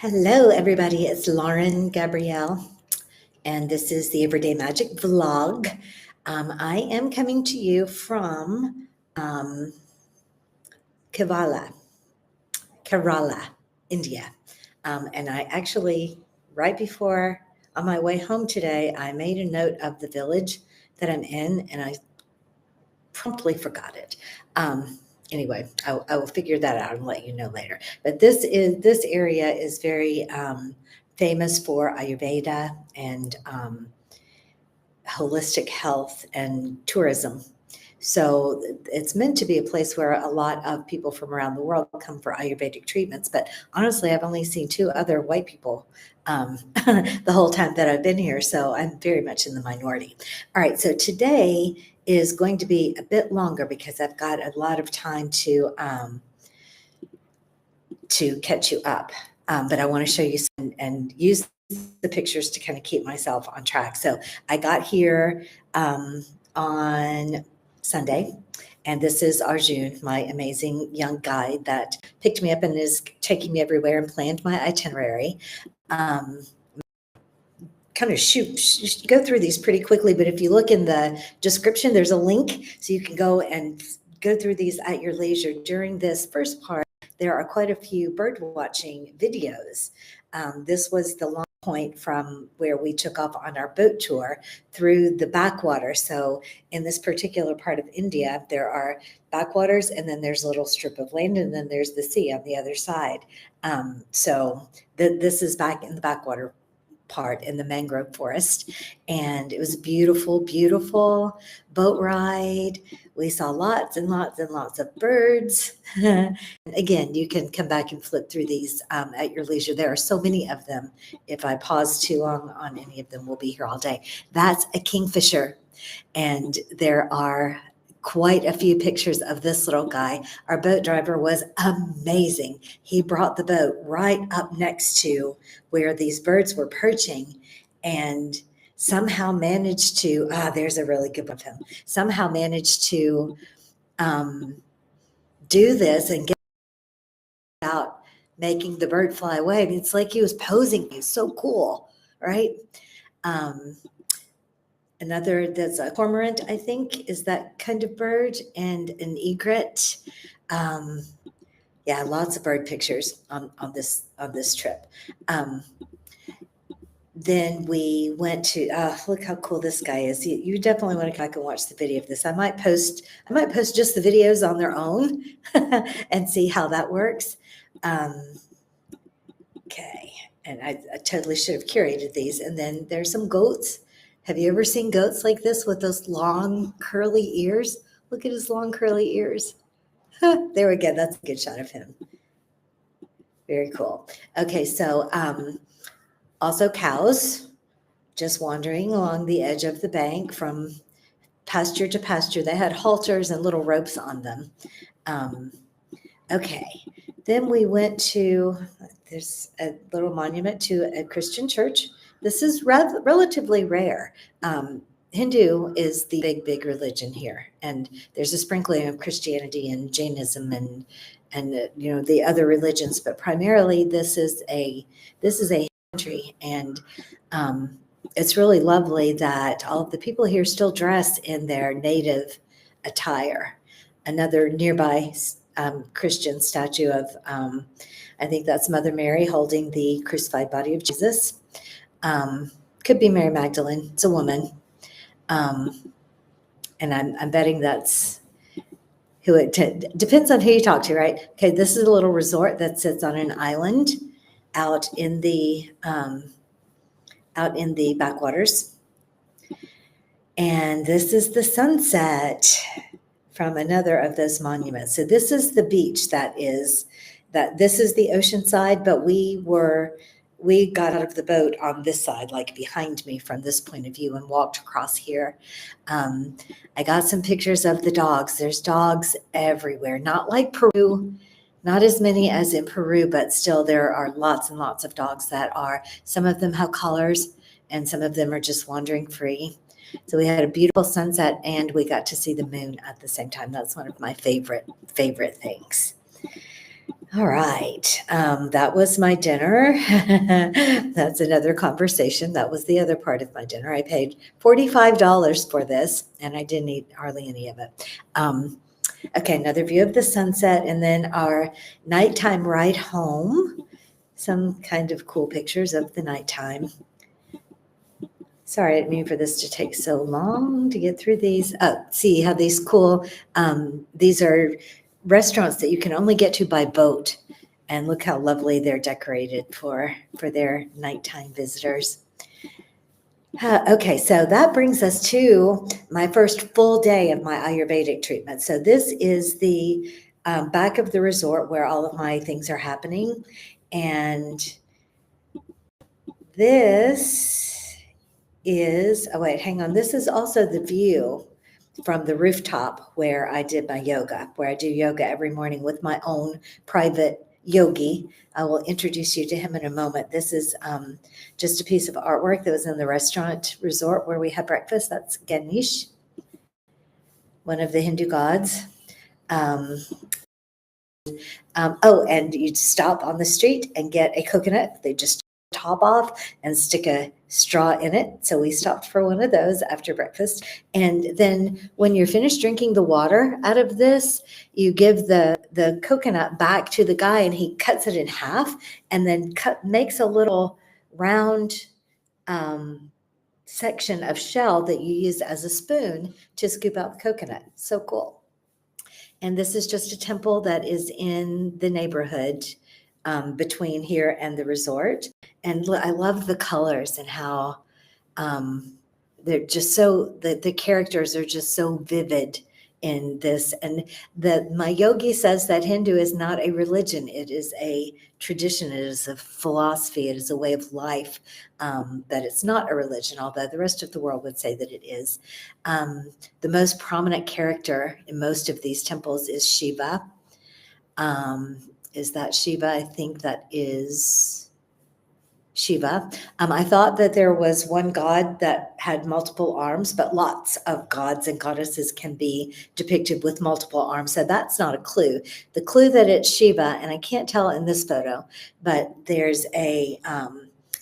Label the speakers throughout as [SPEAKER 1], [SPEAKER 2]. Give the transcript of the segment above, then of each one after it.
[SPEAKER 1] Hello, everybody. It's Lauren Gabrielle, and this is the Everyday Magic vlog. I am coming to you from Kerala, India. And I actually, right before on my way home today, I made a note of the village that I'm in, and I promptly forgot it. Anyway, I will figure that out and let you know later. But this area is very famous for Ayurveda and holistic health and tourism. So it's meant to be a place where a lot of people from around the world come for Ayurvedic treatments. But honestly, I've only seen two other white people the whole time that I've been here. So I'm very much in the minority. All right. So today is going to be a bit longer because I've got a lot of time to catch you up. But I want to show you some and use the pictures to kind of keep myself on track. So I got here on Sunday, and this is Arjun, my amazing young guide that picked me up and is taking me everywhere and planned my itinerary. Kind of go through these pretty quickly, but if you look in the description, there's a link so you can go and go through these at your leisure. During this first part, there are quite a few bird watching videos. This was the long point from where we took off on our boat tour through the backwater. So in this particular part of India, there are backwaters, and then there's a little strip of land, and then there's the sea on the other side. So this is back in the backwater part in the mangrove forest, and it was a beautiful boat ride. We saw lots and lots and lots of birds. Again, you can come back and flip through these at your leisure. There are so many of them. If I pause too long on any of them, we'll be here all day. That's a kingfisher, and there are quite a few pictures of this little guy. Our boat driver was amazing. He brought the boat right up next to where these birds were perching and somehow managed to, there's a really good one of him, somehow managed to do this and get out, making the bird fly away. I mean, it's like he was posing. He's so cool, right? Another that's a cormorant, I think, is that kind of bird, and an egret. Yeah, lots of bird pictures on this trip. Then we went to look how cool this guy is. You definitely want to come back and watch the video of this. I might post just the videos on their own and see how that works. Okay, and I totally should have curated these. And then there's some goats. Have you ever seen goats like this with those long curly ears? Look at his long curly ears. There we go. That's a good shot of him. Very cool. Okay, so also cows just wandering along the edge of the bank from pasture to pasture. They had halters and little ropes on them. Okay, then we went to, there's a little monument to a Christian church. This is relatively rare. Hindu is the big religion here, and there's a sprinkling of Christianity and Jainism and the other religions, but primarily this is a country, and it's really lovely that all of the people here still dress in their native attire. Another nearby Christian statue of I think that's Mother Mary holding the crucified body of Jesus. Could be Mary Magdalene. It's a woman. And I'm betting that's who it depends on who you talk to, right? Okay, this is a little resort that sits on an island out in the backwaters. And this is the sunset from another of those monuments. So this is the beach this is the ocean side, but we got out of the boat on this side, like behind me from this point of view, and walked across here. I got some pictures of the dogs. There's dogs everywhere, not like Peru, not as many as in Peru, but still there are lots and lots of dogs some of them have collars and some of them are just wandering free. So we had a beautiful sunset and we got to see the moon at the same time. That's one of my favorite things. All right. That was my dinner. That's another conversation. That was the other part of my dinner. I paid $45 for this, and I didn't eat hardly any of it. Okay, another view of the sunset, and then our nighttime ride home. Some kind of cool pictures of the nighttime. Sorry, I didn't mean for this to take so long to get through these. Oh, see how these cool, these are restaurants that you can only get to by boat. And look how lovely they're decorated for their nighttime visitors. Okay, so that brings us to my first full day of my Ayurvedic treatment. So this is the back of the resort where all of my things are happening. And this is, oh wait, hang on. This is also the view from the rooftop where I did my yoga, where I do yoga every morning with my own private yogi. I will introduce you to him in a moment. This is just a piece of artwork that was in the restaurant resort where we had breakfast. That's Ganesh, one of the Hindu gods. And you'd stop on the street and get a coconut. They just top off and stick a straw in it. So we stopped for one of those after breakfast. And then when you're finished drinking the water out of this, you give the coconut back to the guy and he cuts it in half and then makes a little round section of shell that you use as a spoon to scoop out the coconut. So cool. And this is just a temple that is in the neighborhood between here and the resort. And I love the colors and how they're just so, the characters are just so vivid in this. And my yogi says that Hindu is not a religion. It is a tradition. It is a philosophy. It is a way of life, that it's not a religion, although the rest of the world would say that it is. The most prominent character in most of these temples is Shiva. Is that Shiva? I think that is Shiva. I thought that there was one god that had multiple arms, but lots of gods and goddesses can be depicted with multiple arms. So that's not a clue. The clue that it's Shiva, and I can't tell in this photo, but there's a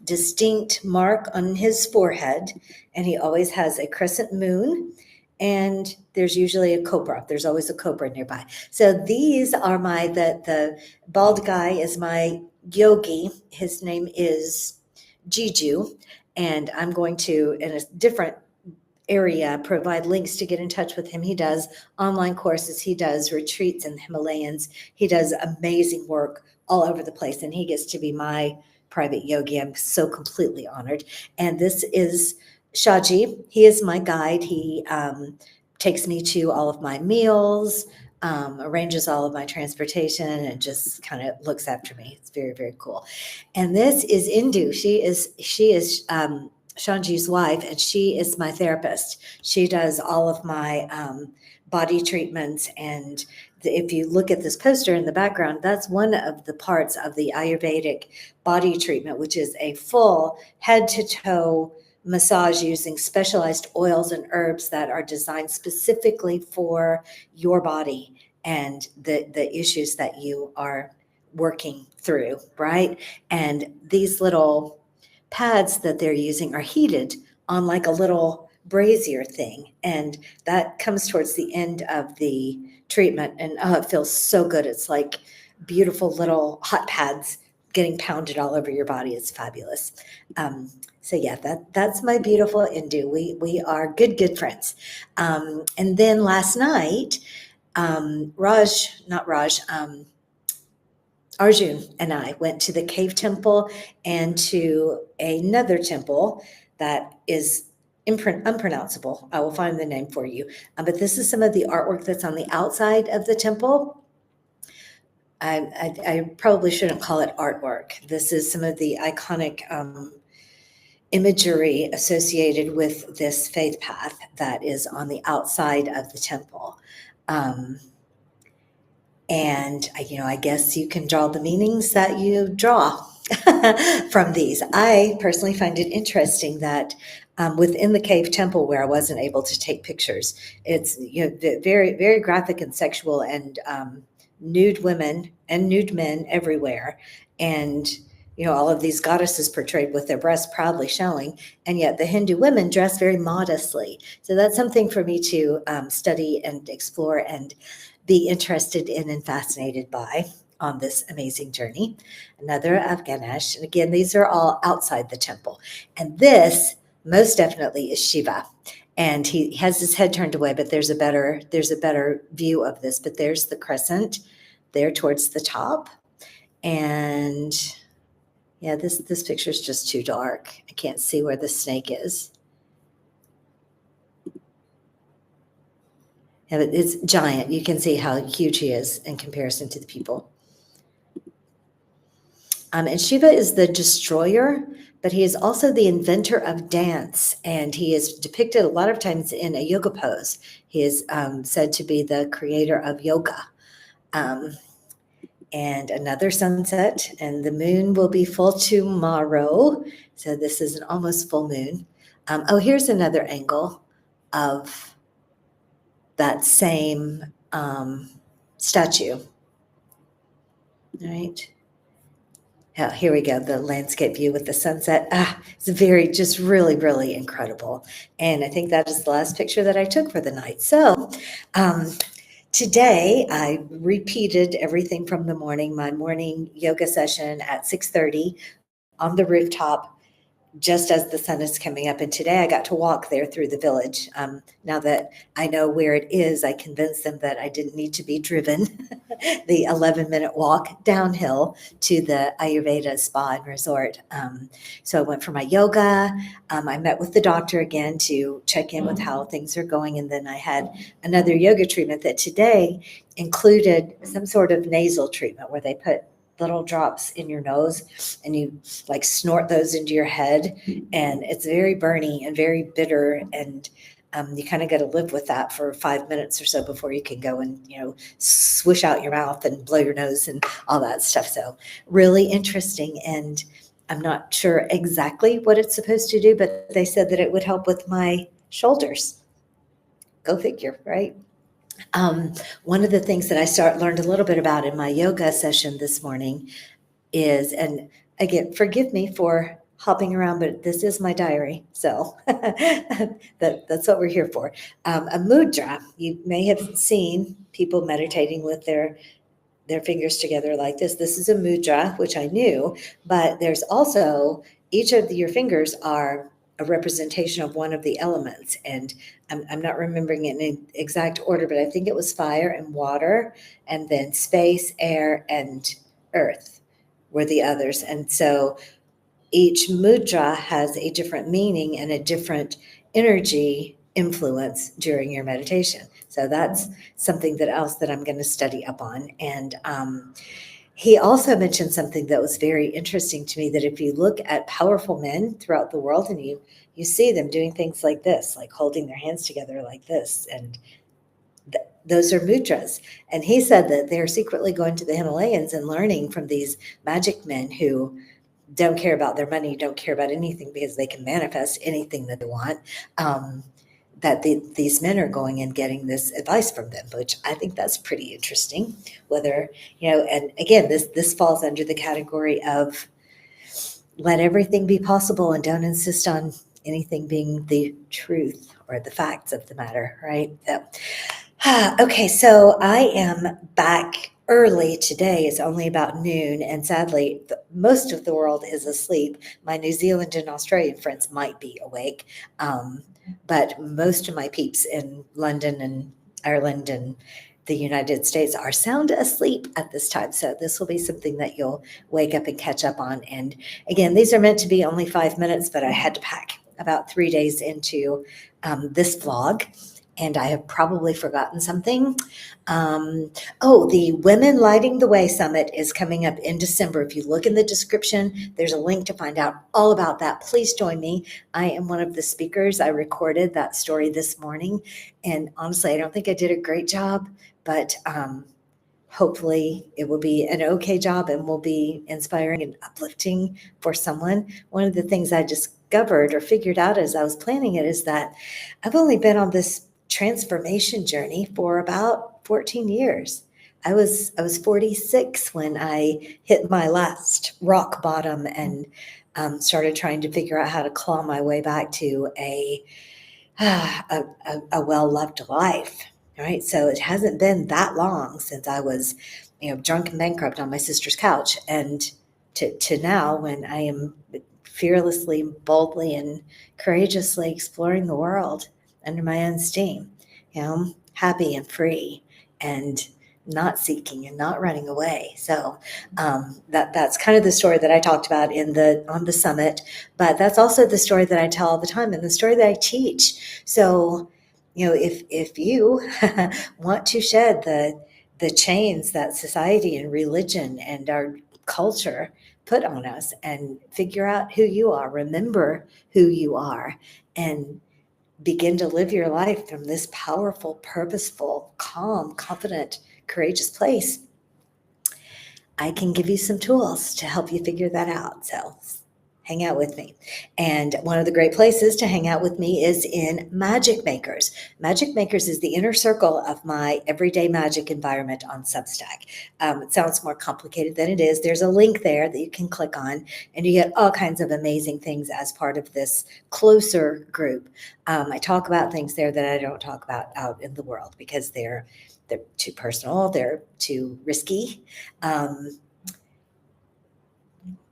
[SPEAKER 1] distinct mark on his forehead, and he always has a crescent moon. And there's usually a cobra. There's always a cobra nearby. So these are the bald guy is my yogi. His name is Jiju. And I'm going to, in a different area, provide links to get in touch with him. He does online courses. He does retreats in the Himalayas. He does amazing work all over the place. And he gets to be my private yogi. I'm so completely honored. And this is Shaji. He is my guide. He takes me to all of my meals, arranges all of my transportation, and just kind of looks after me. It's very, very cool. And this is Indu. She is Shanji's wife, and she is my therapist. She does all of my body treatments. And if you look at this poster in the background, that's one of the parts of the Ayurvedic body treatment, which is a full head to toe massage using specialized oils and herbs that are designed specifically for your body and the issues that you are working through, right? And these little pads that they're using are heated on like a little brazier thing. And that comes towards the end of the treatment. And oh, it feels so good. It's like beautiful little hot pads getting pounded all over your body. It's fabulous. So yeah, that's my beautiful Indu. We are good friends. And then last night, Arjun and I went to the cave temple and to another temple that is unpronounceable. I will find the name for you. But this is some of the artwork that's on the outside of the temple. I probably shouldn't call it artwork. This is some of the iconic imagery associated with this faith path that is on the outside of the temple. And, I guess you can draw the meanings that you draw from these. I personally find it interesting that within the cave temple where I wasn't able to take pictures, it's very, very graphic and sexual and nude women and nude men everywhere. And, all of these goddesses portrayed with their breasts proudly showing. And yet the Hindu women dress very modestly. So that's something for me to study and explore and be interested in and fascinated by on this amazing journey. Another of Ganesh. And again, these are all outside the temple. And this most definitely is Shiva. And he has his head turned away, but there's a better view of this. But there's the crescent there towards the top. And yeah, this picture is just too dark. I can't see where the snake is. Yeah, but it's giant. You can see how huge he is in comparison to the people. And Shiva is the destroyer, but he is also the inventor of dance, and he is depicted a lot of times in a yoga pose. He is said to be the creator of yoga. And another sunset, and the moon will be full tomorrow. So this is an almost full moon. Here's another angle of that same statue. All right. Oh, here we go, the landscape view with the sunset. It's just really, really incredible. And I think that is the last picture that I took for the night. So today I repeated everything from the morning, my morning yoga session at 6:30 on the rooftop, just as the sun is coming up. And today I got to walk there through the village. Now that I know where it is, I convinced them that I didn't need to be driven the 11-minute walk downhill to the Ayurveda spa and resort. So I went for my yoga. I met with the doctor again to check in with how things are going. And then I had another yoga treatment that today included some sort of nasal treatment where they put little drops in your nose and you like snort those into your head, and it's very burny and very bitter, and you kind of got to live with that for 5 minutes or so before you can go and swish out your mouth and blow your nose and all that stuff. So really interesting, and I'm not sure exactly what it's supposed to do, but they said that it would help with my shoulders. Go figure, right? One of the things that I learned a little bit about in my yoga session this morning is, and again, forgive me for hopping around, but this is my diary, so that's what we're here for. A mudra. You may have seen people meditating with their fingers together like this. This is a mudra, which I knew, but there's also, each of your fingers are a representation of one of the elements. And I'm not remembering it in exact order, but I think it was fire and water, and then space, air, and earth were the others. And so each mudra has a different meaning and a different energy influence during your meditation. So that's something else that I'm going to study up on. And he also mentioned something that was very interesting to me, that if you look at powerful men throughout the world and you see them doing things like this, like holding their hands together like this, and those are mudras. And he said that they're secretly going to the Himalayas and learning from these magic men who don't care about their money, don't care about anything, because they can manifest anything that they want. That these men are going and getting this advice from them, which I think that's pretty interesting. Whether, and again, this falls under the category of let everything be possible and don't insist on anything being the truth or the facts of the matter, right? So, okay, so I am back early today. It's only about noon, and sadly, most of the world is asleep. My New Zealand and Australian friends might be awake, but most of my peeps in London and Ireland and the United States are sound asleep at this time. So this will be something that you'll wake up and catch up on. And again, these are meant to be only 5 minutes, but I had to pack about 3 days into this vlog. And I have probably forgotten something. The Women Lighting the Way Summit is coming up in December. If you look in the description, there's a link to find out all about that. Please join me. I am one of the speakers. I recorded that story this morning. And honestly, I don't think I did a great job, but hopefully it will be an okay job and will be inspiring and uplifting for someone. One of the things I discovered or figured out as I was planning it is that I've only been on this transformation journey for about 14 years. I was 46 when I hit my last rock bottom and started trying to figure out how to claw my way back to a well-loved life, right? So it hasn't been that long since I was, drunk and bankrupt on my sister's couch, and to now when I am fearlessly, boldly, and courageously exploring the world under my own steam, happy and free and not seeking and not running away. So that's kind of the story that I talked about on the summit, but that's also the story that I tell all the time and the story that I teach. So, if you want to shed the chains that society and religion and our culture put on us and figure out who you are, remember who you are, and begin to live your life from this powerful, purposeful, calm, confident, courageous place, I can give you some tools to help you figure that out. So hang out with me. And one of the great places to hang out with me is in Magic Makers. Magic Makers is the inner circle of my everyday magic environment on Substack. It sounds more complicated than it is. There's a link there that you can click on, and you get all kinds of amazing things as part of this closer group. I talk about things there that I don't talk about out in the world because they're too personal, they're too risky.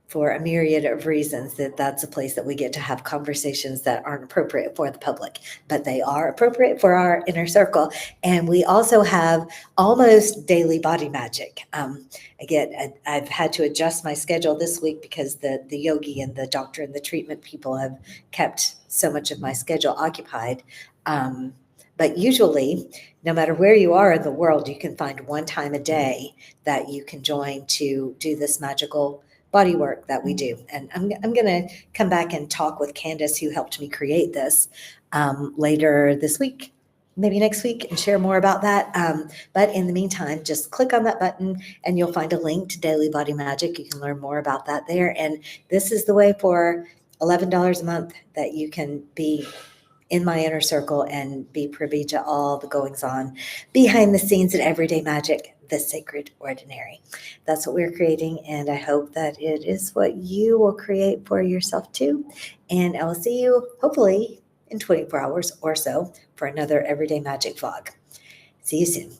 [SPEAKER 1] For a myriad of reasons, that's a place that we get to have conversations that aren't appropriate for the public, but they are appropriate for our inner circle. And we also have almost daily body magic. Again, I've had to adjust my schedule this week because the yogi and the doctor and the treatment people have kept so much of my schedule occupied. But usually, no matter where you are in the world, you can find one time a day that you can join to do this magical body work that we do. And I'm going to come back and talk with Candace, who helped me create this, later this week, maybe next week, and share more about that. But in the meantime, just click on that button and you'll find a link to Daily Body Magic. You can learn more about that there. And this is the way for $11 a month that you can be in my inner circle and be privy to all the goings on behind the scenes in everyday magic, the sacred ordinary. That's what we're creating, and I hope that it is what you will create for yourself too. And I will see you hopefully in 24 hours or so for another Everyday Magic vlog. See you soon.